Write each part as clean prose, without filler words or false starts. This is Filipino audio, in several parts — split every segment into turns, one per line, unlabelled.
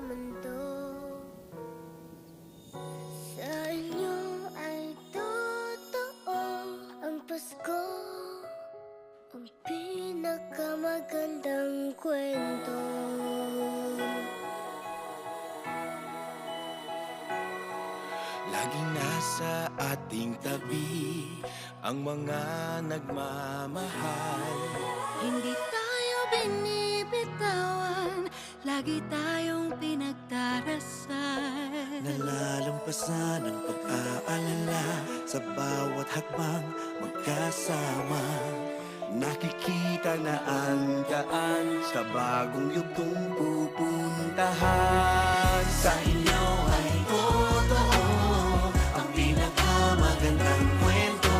mundo. Sa inyo ay totoo ang Pasko, ang pinakamagandang kwento.
Laging nasa ating tabi ang mga nagmamahal.
Hindi tayo binibitawan, lagi tayong pinagdarasal.
Nalalampasan ang pag-aalala sa bawat hakbang magkasama. Nakikita na ang daan sa bagong yugtong pupuntahan. Sa inyo ay totoo ang pinakamagandang kwento.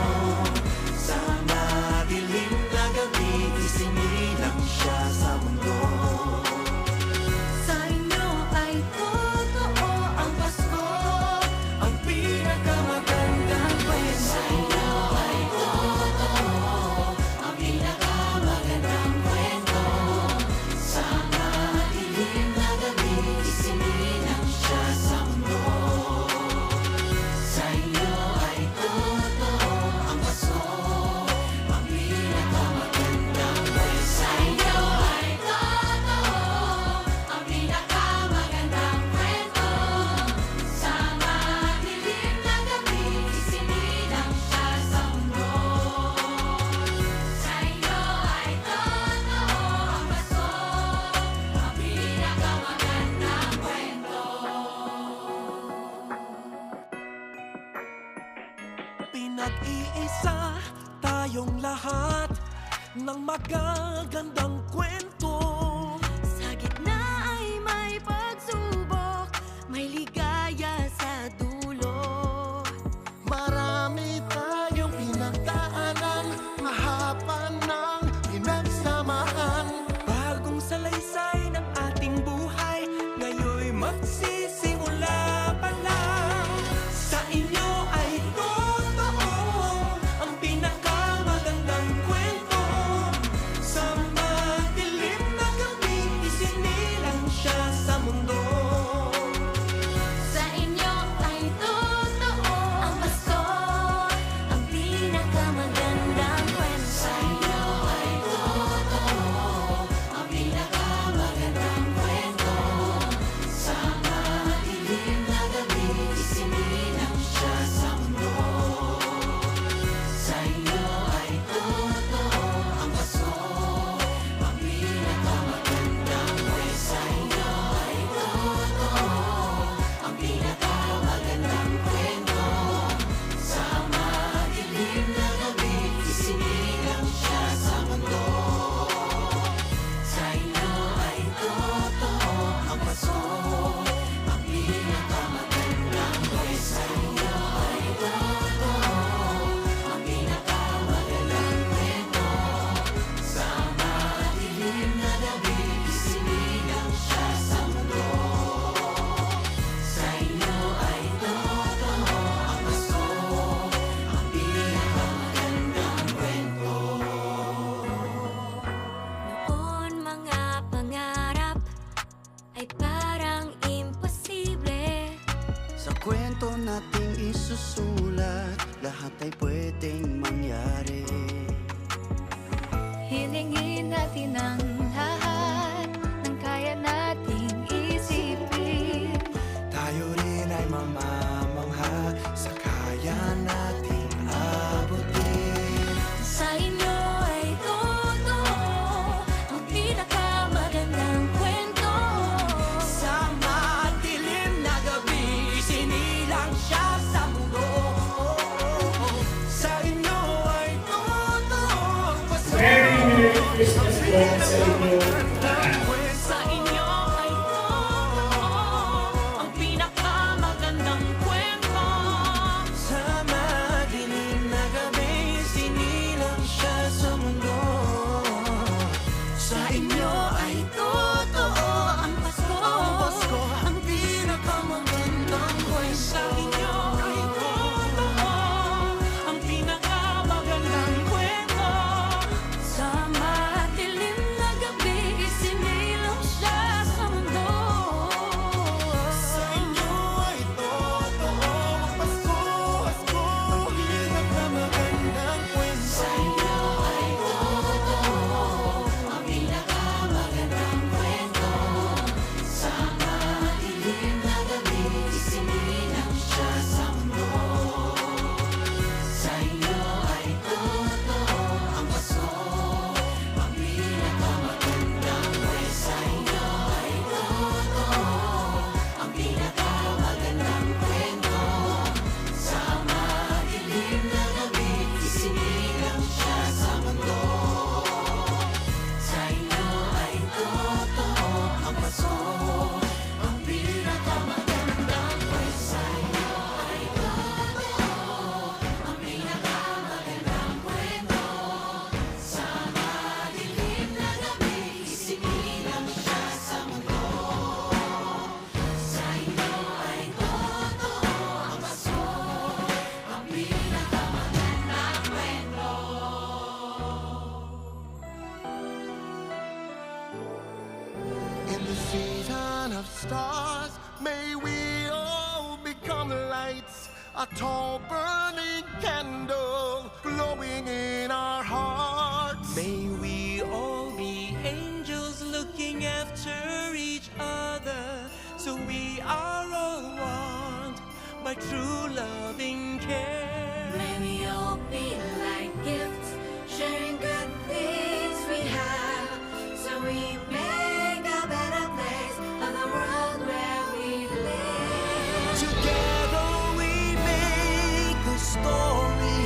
Sa madilim na gabi, isinilang siya sa mundo.
Sa inyo ay totoo ang Pasko,
Ang pinakamagandang kwento.
sa inyo ay totoo ang pinakamagandang kwento. Sa madilim na gabi, isinilang siya sa mundo. Sa inyo ay totoo ang Pasko, ang pinakamagandang kwento. Sa inyo ay totoo ang pinakamagandang kwento. Sa madilim na gabi, isinilang siya sa mundo. Sa inyo ay totoo ang Pasko, ang pinakamagandang kwento.
Pinag-iisa tayong lahat ng magagandang kwento.
Sa gitna ay may pagsubok, may ligaya sa dulo.
Marami tayong pinagdaanan, mahaba ng pinagsamahan. Bagong salaysay ng ating buhay, ngayon magsisimula pa lang. Sa inyo ay totoo ang pinakamagandang kwento. Sa madilim na gabi, isinilang siya sa mundo.
Sa inyo ay totoo ang Pasko, ang pinakamagandang kwento. Sa inyo ay totoo ang pinakamagandang kwento. Sa madilim na gabi, isinilang siya sa mundo. Sa inyo ay totoo ang Pasko, ang pinakamagandang kwento. Sa inyo ay totoo ang pinakamagandang kwento. Sa madilim na gabi, isinilang siya sa mundo. Sa inyo ay totoo ang Pasko, ang pinakamagandang kwento. Sa inyo ay totoo ang pinakamagandang kwento. Sa madilim na gabi, isinilang siya sa mundo. Sa inyo ay totoo ang Pasko, ang pinakamagandang kwento. Noon mga pangarap ay parang imposible.
Sa kwento nating isusulat, lahat ay pwedeng mangyari.
Hilingin natin ang lahat ng kaya nating isipin.
Tayo rin ay mamamangha sa kaya nating abutin.
Sa inyo ay totoo ang pinakamagandang kwento.
Sa madilim na gabi, isinilang siya sa mundo. Sa inyo ay totoo ang Pasko.
Merry Christmas po sa inyo lahat.
Sa inyo ay totoo ang pinakamagandang kwento.
Sa madilim na gabi, isinilang siya sa mundo. Sa inyo ay totoo ang Pasko, ang pinakamagandang kwento. Sa inyo ay totoo ang pinakamagandang kwento.
Sa madilim na gabi,
million of stars, may we all become lights, a tall burning candle glowing in our hearts.
May we all be angels looking after each other, so we are all one by true loving care.
May we all be like gifts, sharing good things we have, so we make a better place of the world where we live.
Together we make a story,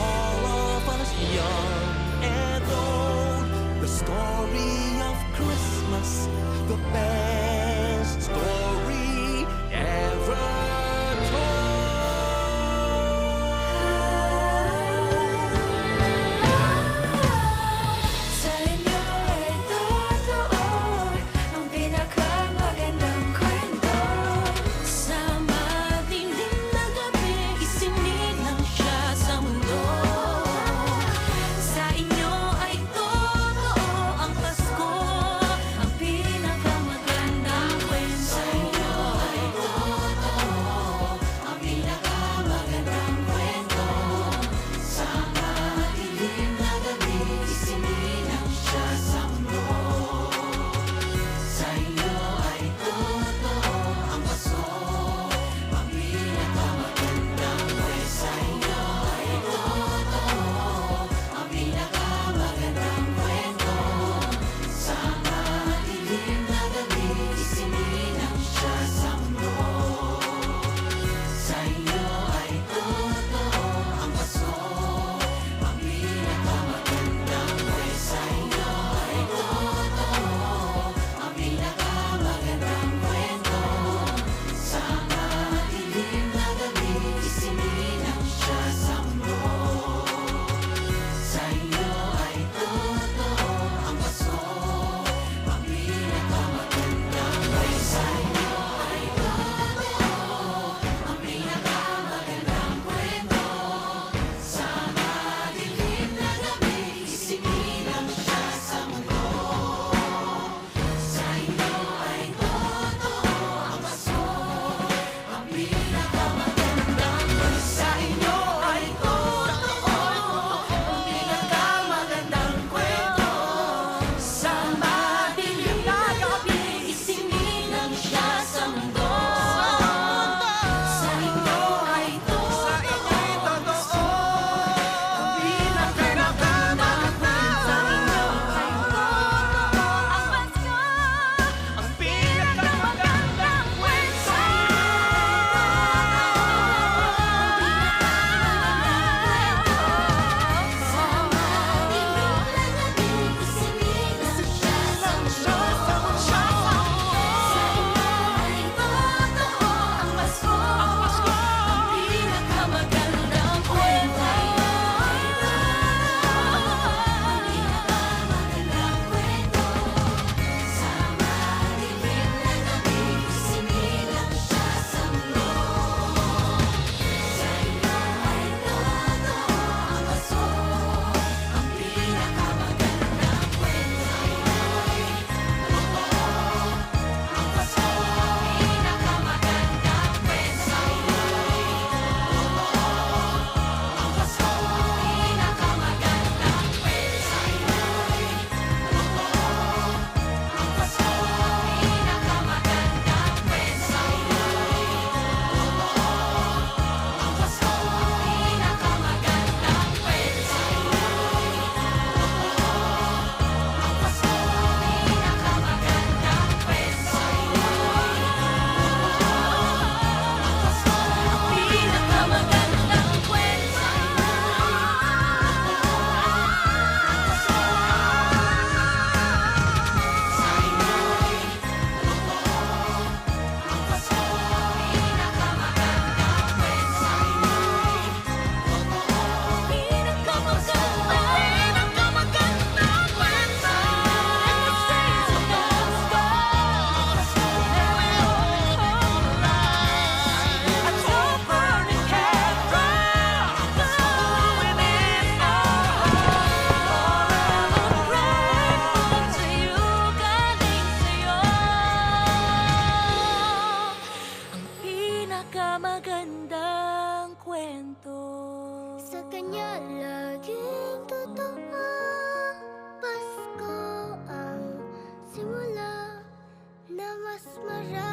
all of us young and old. The story of Christmas, the best story ever told.
Sa inyo ay totoo ang pinakamagandang kwento. Sa madilim na gabi, isinilang siya sa mundo. Sa inyo ay totoo ang Pasko, ang pinakamagandang
kanya laging totoo. Pasko ang simula na mas marami